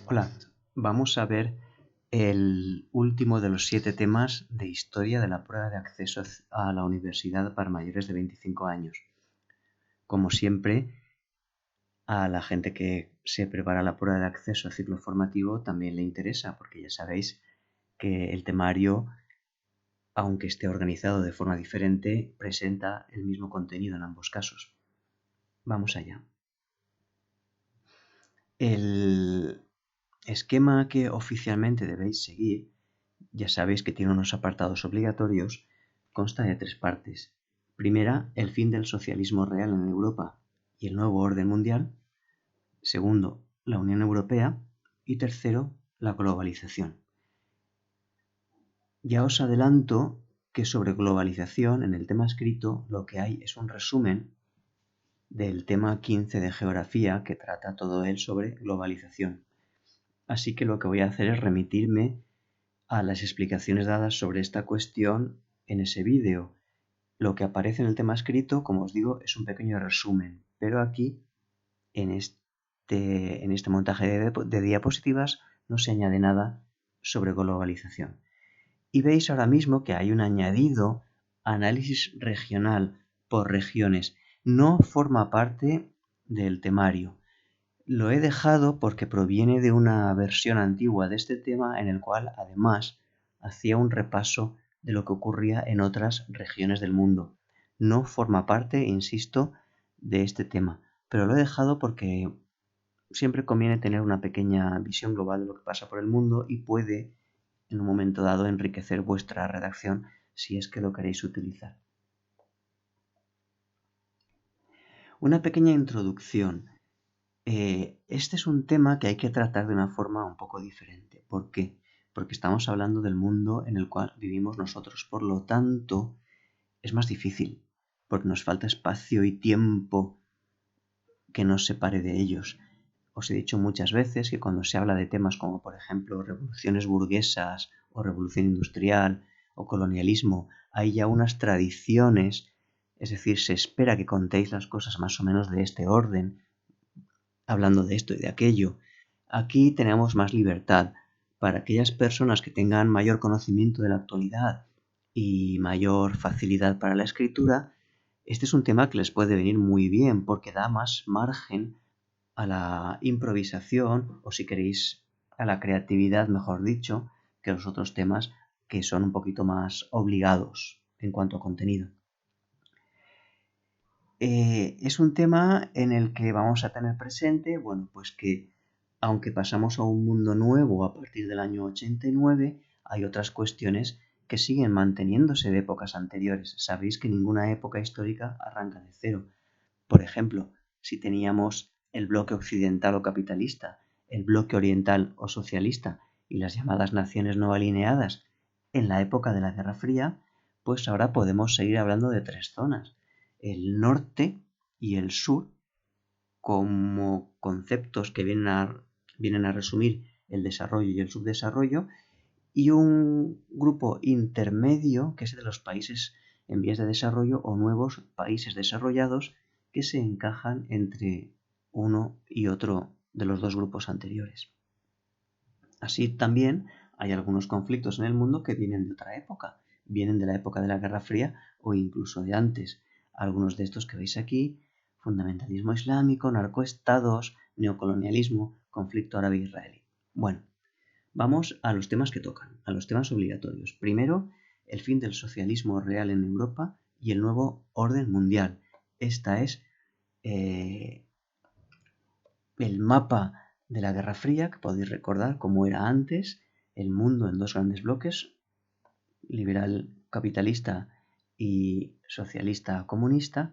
Hola, vamos a ver el último de los 7 temas de historia de la prueba de acceso a la universidad para mayores de 25 años. Como siempre, a la gente que se prepara la prueba de acceso al ciclo formativo también le interesa, porque ya sabéis que el temario, aunque esté organizado de forma diferente, presenta el mismo contenido en ambos casos. Vamos allá. El esquema que oficialmente debéis seguir, ya sabéis que tiene unos apartados obligatorios, consta de 3 partes. Primera, el fin del socialismo real en Europa y el nuevo orden mundial. Segundo, la Unión Europea. Y tercero, la globalización. Ya os adelanto que sobre globalización, en el tema escrito, lo que hay es un resumen del tema 15 de geografía que trata todo él sobre globalización. Así que lo que voy a hacer es remitirme a las explicaciones dadas sobre esta cuestión en ese vídeo. Lo que aparece en el tema escrito, como os digo, es un pequeño resumen, pero aquí, en este montaje de diapositivas, no se añade nada sobre globalización. Y veis ahora mismo que hay un añadido análisis regional por regiones. No forma parte del temario. Lo he dejado porque proviene de una versión antigua de este tema en el cual, además, hacía un repaso de lo que ocurría en otras regiones del mundo. No forma parte, insisto, de este tema, pero lo he dejado porque siempre conviene tener una pequeña visión global de lo que pasa por el mundo y puede, en un momento dado, enriquecer vuestra redacción si es que lo queréis utilizar. Una pequeña introducción. Este es un tema que hay que tratar de una forma un poco diferente. ¿Por qué? Porque estamos hablando del mundo en el cual vivimos nosotros. Por lo tanto, es más difícil, porque nos falta espacio y tiempo que nos separe de ellos. Os he dicho muchas veces que cuando se habla de temas como, por ejemplo, revoluciones burguesas o revolución industrial o colonialismo, hay ya unas tradiciones, es decir, se espera que contéis las cosas más o menos de este orden, hablando de esto y de aquello. Aquí tenemos más libertad. Para aquellas personas que tengan mayor conocimiento de la actualidad y mayor facilidad para la escritura, este es un tema que les puede venir muy bien porque da más margen a la improvisación o, si queréis, a la creatividad, mejor dicho, que los otros temas que son un poquito más obligados en cuanto a contenido. Es un tema en el que vamos a tener presente, bueno, pues que aunque pasamos a un mundo nuevo a partir del año 89, hay otras cuestiones que siguen manteniéndose de épocas anteriores. Sabéis que ninguna época histórica arranca de cero. Por ejemplo, si teníamos el bloque occidental o capitalista, el bloque oriental o socialista y las llamadas naciones no alineadas en la época de la Guerra Fría, pues ahora podemos seguir hablando de 3 zonas: el norte y el sur, como conceptos que vienen a resumir el desarrollo y el subdesarrollo, y un grupo intermedio que es el de los países en vías de desarrollo o nuevos países desarrollados que se encajan entre uno y otro de los dos grupos anteriores. Así también hay algunos conflictos en el mundo que vienen de otra época, vienen de la época de la Guerra Fría o incluso de antes. Algunos de estos que veis aquí: fundamentalismo islámico, narcoestados, neocolonialismo, conflicto árabe-israelí. Bueno, vamos a los temas que tocan, a los temas obligatorios. Primero, el fin del socialismo real en Europa y el nuevo orden mundial. Esta es el mapa de la Guerra Fría, que podéis recordar cómo era antes, el mundo en dos grandes bloques, liberal capitalista y socialista comunista,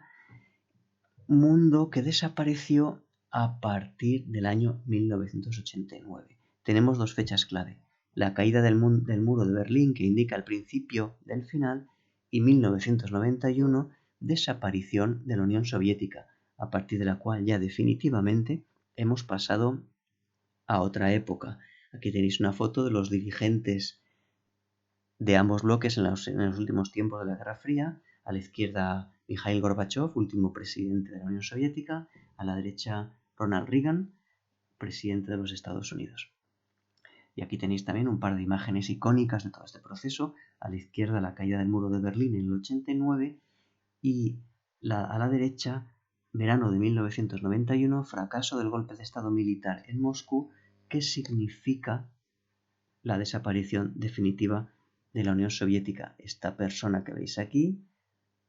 mundo que desapareció a partir del año 1989. Tenemos dos fechas clave: la caída del muro de Berlín, que indica el principio del final, y 1991, desaparición de la Unión Soviética, a partir de la cual ya definitivamente hemos pasado a otra época. Aquí tenéis una foto de los dirigentes de ambos bloques en los últimos tiempos de la Guerra Fría. A la izquierda, Mikhail Gorbachev, último presidente de la Unión Soviética; a la derecha, Ronald Reagan, presidente de los Estados Unidos. Y aquí tenéis también un par de imágenes icónicas de todo este proceso. A la izquierda, la caída del muro de Berlín en el 89 y a la derecha, verano de 1991, fracaso del golpe de Estado militar en Moscú, que significa la desaparición definitiva de la Unión Soviética. Esta persona que veis aquí,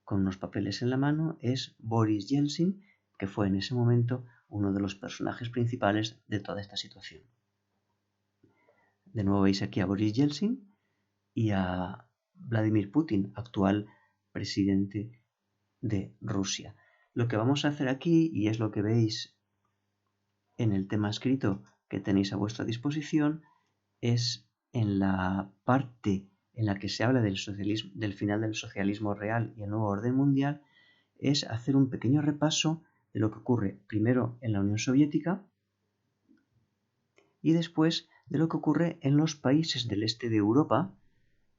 con unos papeles en la mano, es Boris Yeltsin, que fue en ese momento uno de los personajes principales de toda esta situación. De nuevo veis aquí a Boris Yeltsin y a Vladimir Putin, actual presidente de Rusia. Lo que vamos a hacer aquí, y es lo que veis en el tema escrito que tenéis a vuestra disposición, es en la parte en la que se habla del final del socialismo real y el nuevo orden mundial, es hacer un pequeño repaso de lo que ocurre primero en la Unión Soviética y después de lo que ocurre en los países del este de Europa,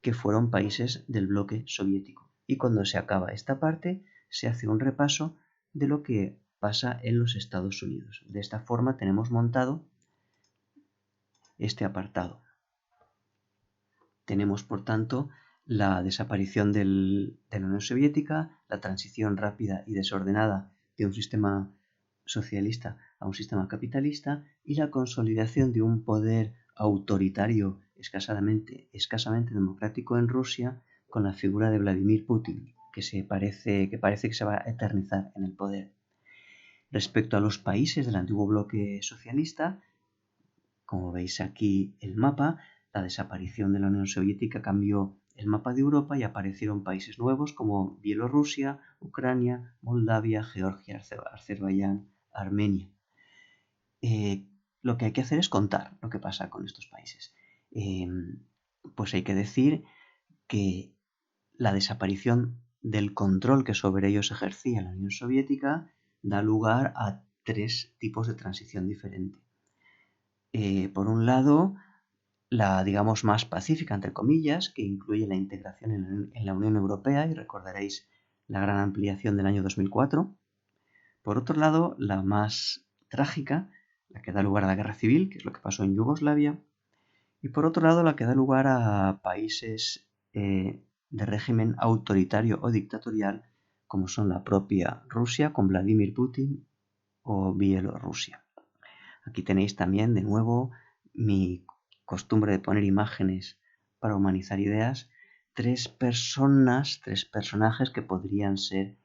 que fueron países del bloque soviético. Y cuando se acaba esta parte, se hace un repaso de lo que pasa en los Estados Unidos. De esta forma tenemos montado este apartado. Tenemos, por tanto, la desaparición de la Unión Soviética, la transición rápida y desordenada de un sistema socialista a un sistema capitalista y la consolidación de un poder autoritario escasamente democrático en Rusia con la figura de Vladimir Putin, que parece que se va a eternizar en el poder. Respecto a los países del antiguo bloque socialista, como veis aquí el mapa, la desaparición de la Unión Soviética cambió el mapa de Europa y aparecieron países nuevos como Bielorrusia, Ucrania, Moldavia, Georgia, Azerbaiyán, Armenia. Lo que hay que hacer es contar lo que pasa con estos países. Pues hay que decir que la desaparición del control que sobre ellos ejercía la Unión Soviética da lugar a tres tipos de transición diferente. Por un lado, la, digamos, más pacífica, entre comillas, que incluye la integración en la Unión Europea, y recordaréis la gran ampliación del año 2004. Por otro lado, la más trágica, la que da lugar a la guerra civil, que es lo que pasó en Yugoslavia. Y por otro lado, la que da lugar a países de régimen autoritario o dictatorial, como son la propia Rusia con Vladimir Putin o Bielorrusia. Aquí tenéis también, de nuevo, mi costumbre de poner imágenes para humanizar ideas, tres personajes que podrían ser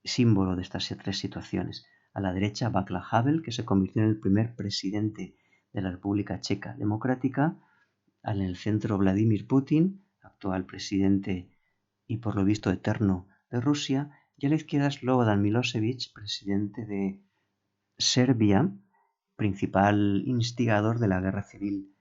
símbolo de estas tres situaciones. A la derecha, Václav Havel, que se convirtió en el primer presidente de la República Checa Democrática. En el centro, Vladimir Putin, actual presidente y por lo visto eterno de Rusia. Y a la izquierda, Slobodan Milosevic, presidente de Serbia, principal instigador de la guerra civil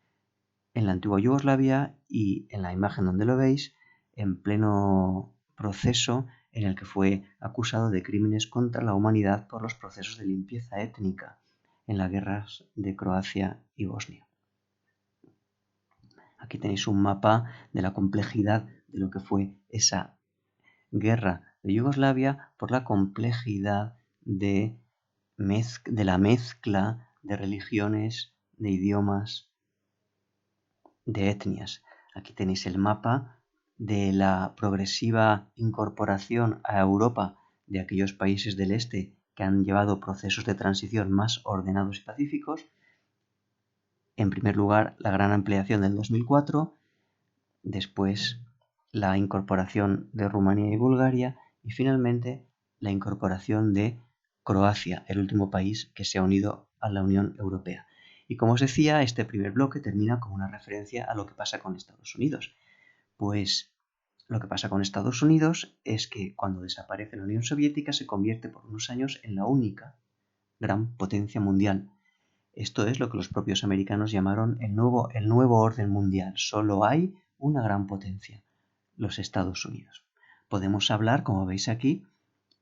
en la antigua Yugoslavia, y en la imagen donde lo veis, en pleno proceso en el que fue acusado de crímenes contra la humanidad por los procesos de limpieza étnica en las guerras de Croacia y Bosnia. Aquí tenéis un mapa de la complejidad de lo que fue esa guerra de Yugoslavia por la complejidad de la mezcla de religiones, de idiomas, de etnias. Aquí tenéis el mapa de la progresiva incorporación a Europa de aquellos países del este que han llevado procesos de transición más ordenados y pacíficos. En primer lugar, la gran ampliación del 2004, después la incorporación de Rumanía y Bulgaria y finalmente la incorporación de Croacia, el último país que se ha unido a la Unión Europea. Y como os decía, este primer bloque termina con una referencia a lo que pasa con Estados Unidos. Pues lo que pasa con Estados Unidos es que cuando desaparece la Unión Soviética se convierte por unos años en la única gran potencia mundial. Esto es lo que los propios americanos llamaron el nuevo orden mundial. Solo hay una gran potencia, los Estados Unidos. Podemos hablar, como veis aquí,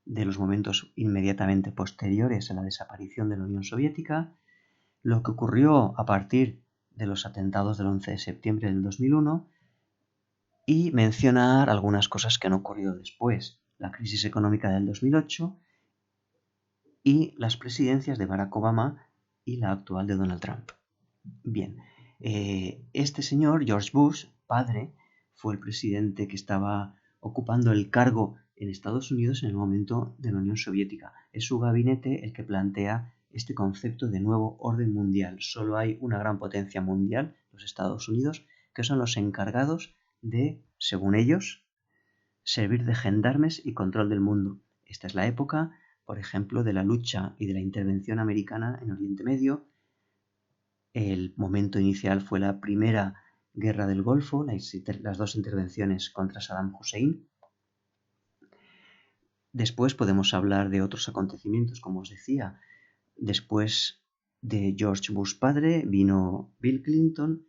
de los momentos inmediatamente posteriores a la desaparición de la Unión Soviética, lo que ocurrió a partir de los atentados del 11 de septiembre del 2001 y mencionar algunas cosas que han ocurrido después, la crisis económica del 2008 y las presidencias de Barack Obama y la actual de Donald Trump. Bien, este señor, George Bush, padre, fue el presidente que estaba ocupando el cargo en Estados Unidos en el momento de la Unión Soviética. Es su gabinete el que plantea este concepto de nuevo orden mundial. Solo hay una gran potencia mundial, los Estados Unidos, que son los encargados de, según ellos, servir de gendarmes y control del mundo. Esta es la época, por ejemplo, de la lucha y de la intervención americana en Oriente Medio. El momento inicial fue la primera guerra del Golfo, las dos intervenciones contra Saddam Hussein. Después podemos hablar de otros acontecimientos, como os decía. Después de George Bush padre vino Bill Clinton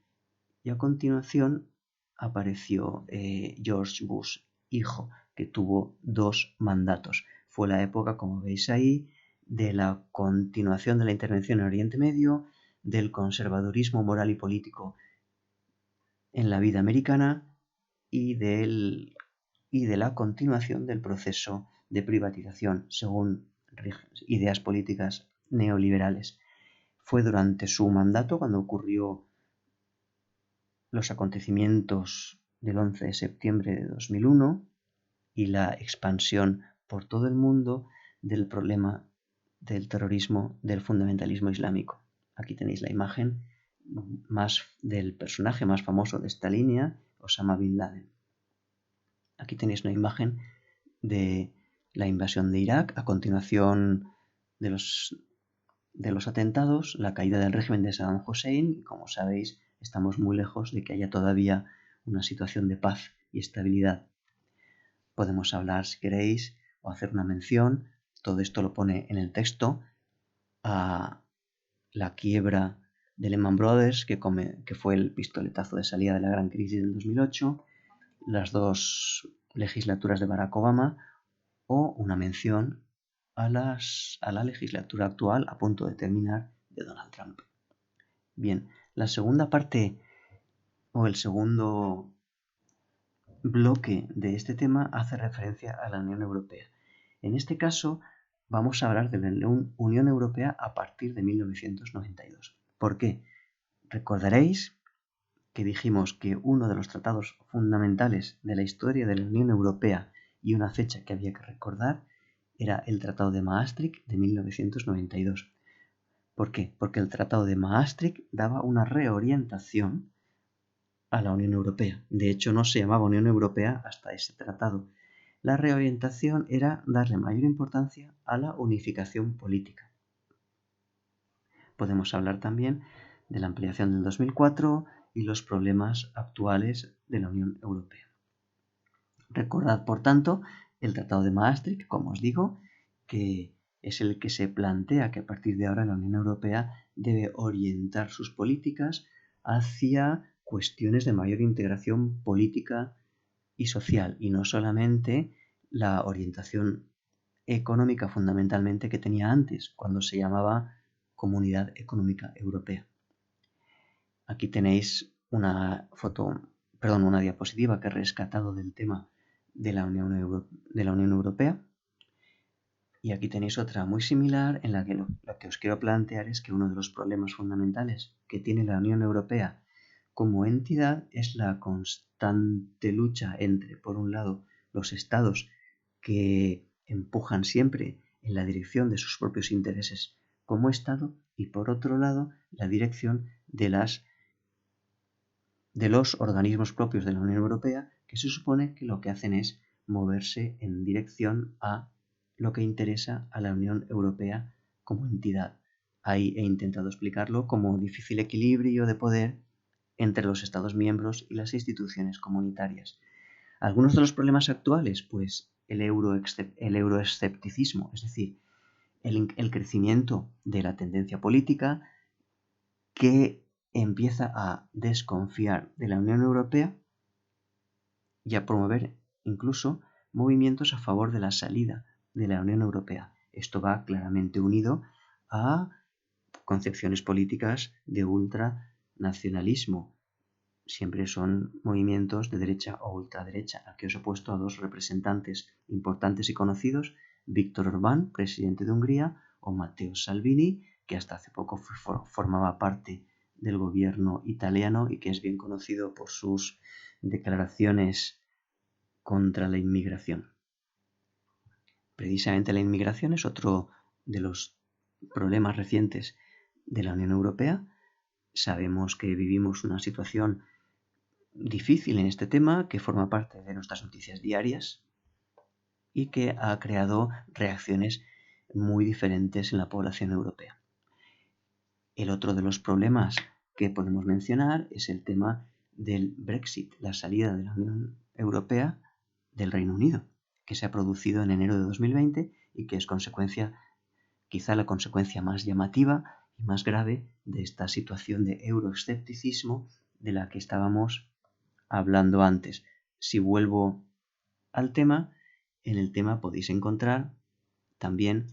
y a continuación apareció George Bush hijo, que tuvo 2 mandatos. Fue la época, como veis ahí, de la continuación de la intervención en Oriente Medio, del conservadurismo moral y político en la vida americana y de la continuación del proceso de privatización según ideas políticas neoliberales. Fue durante su mandato cuando ocurrió los acontecimientos del 11 de septiembre de 2001 y la expansión por todo el mundo del problema del terrorismo, del fundamentalismo islámico. Aquí tenéis la imagen más del personaje más famoso de esta línea, Osama Bin Laden. Aquí tenéis una imagen de la invasión de Irak, a continuación de los atentados, la caída del régimen de Saddam Hussein, y como sabéis, estamos muy lejos de que haya todavía una situación de paz y estabilidad. Podemos hablar, si queréis, o hacer una mención, todo esto lo pone en el texto, a la quiebra de Lehman Brothers, que fue el pistoletazo de salida de la gran crisis del 2008, las 2 legislaturas de Barack Obama, o una mención a la legislatura actual a punto de terminar de Donald Trump. Bien, la segunda parte o el segundo bloque de este tema hace referencia a la Unión Europea. En este caso vamos a hablar de la Unión Europea a partir de 1992. ¿Por qué? Recordaréis que dijimos que uno de los tratados fundamentales de la historia de la Unión Europea y una fecha que había que recordar era el Tratado de Maastricht de 1992. ¿Por qué? Porque el Tratado de Maastricht daba una reorientación a la Unión Europea. De hecho, no se llamaba Unión Europea hasta ese tratado. La reorientación era darle mayor importancia a la unificación política. Podemos hablar también de la ampliación del 2004 y los problemas actuales de la Unión Europea. Recordad, por tanto, el Tratado de Maastricht, como os digo, que es el que se plantea que a partir de ahora la Unión Europea debe orientar sus políticas hacia cuestiones de mayor integración política y social, y no solamente la orientación económica fundamentalmente que tenía antes, cuando se llamaba Comunidad Económica Europea. Aquí tenéis una diapositiva que he rescatado del tema de la Unión Europea. Y aquí tenéis otra muy similar en la que lo que os quiero plantear es que uno de los problemas fundamentales que tiene la Unión Europea como entidad es la constante lucha entre, por un lado, los estados que empujan siempre en la dirección de sus propios intereses como Estado y, por otro lado, la dirección de los organismos propios de la Unión Europea, que se supone que lo que hacen es moverse en dirección a lo que interesa a la Unión Europea como entidad. Ahí he intentado explicarlo como difícil equilibrio de poder entre los Estados miembros y las instituciones comunitarias. Algunos de los problemas actuales, pues el euroescepticismo, es decir, el crecimiento de la tendencia política que empieza a desconfiar de la Unión Europea y a promover incluso movimientos a favor de la salida de la Unión Europea. Esto va claramente unido a concepciones políticas de ultranacionalismo. Siempre son movimientos de derecha o ultraderecha. Aquí os he puesto a 2 representantes importantes y conocidos, Viktor Orbán, presidente de Hungría, o Matteo Salvini, que hasta hace poco formaba parte del gobierno italiano y que es bien conocido por sus declaraciones contra la inmigración. Precisamente la inmigración es otro de los problemas recientes de la Unión Europea. Sabemos que vivimos una situación difícil en este tema que forma parte de nuestras noticias diarias y que ha creado reacciones muy diferentes en la población europea. El otro de los problemas que podemos mencionar es el tema del Brexit, la salida de la Unión Europea del Reino Unido, que se ha producido en enero de 2020 y que es quizá la consecuencia más llamativa y más grave de esta situación de euroescepticismo de la que estábamos hablando antes. Si vuelvo al tema, en el tema podéis encontrar también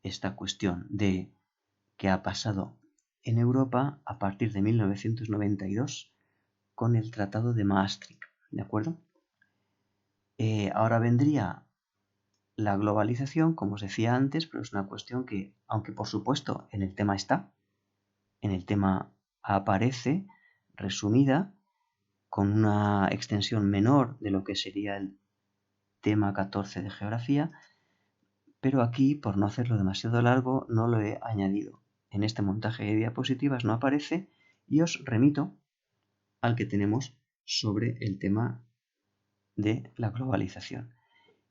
esta cuestión de qué ha pasado en Europa a partir de 1992 con el Tratado de Maastricht, ¿de acuerdo? Ahora vendría la globalización, como os decía antes, pero es una cuestión que, aunque por supuesto en el tema está, en el tema aparece resumida con una extensión menor de lo que sería el tema 14 de geografía, pero aquí, por no hacerlo demasiado largo, no lo he añadido. En este montaje de diapositivas no aparece y os remito al que tenemos sobre el tema de la globalización.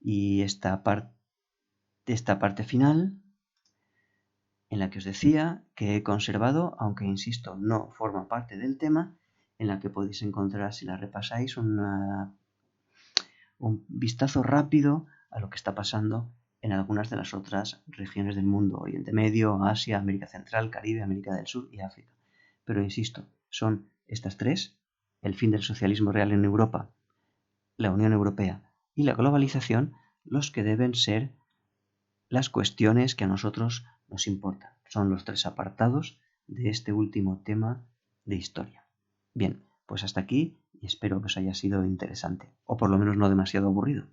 Y esta parte final, en la que os decía que he conservado, aunque insisto, no forma parte del tema, en la que podéis encontrar, si la repasáis, un vistazo rápido a lo que está pasando en algunas de las otras regiones del mundo: Oriente Medio, Asia, América Central, Caribe, América del Sur y África. Pero insisto, son estas tres: el fin del socialismo real en Europa, la Unión Europea y la globalización, los que deben ser las cuestiones que a nosotros nos importan. Son los tres apartados de este último tema de historia. Bien, pues hasta aquí y espero que os haya sido interesante, o por lo menos no demasiado aburrido.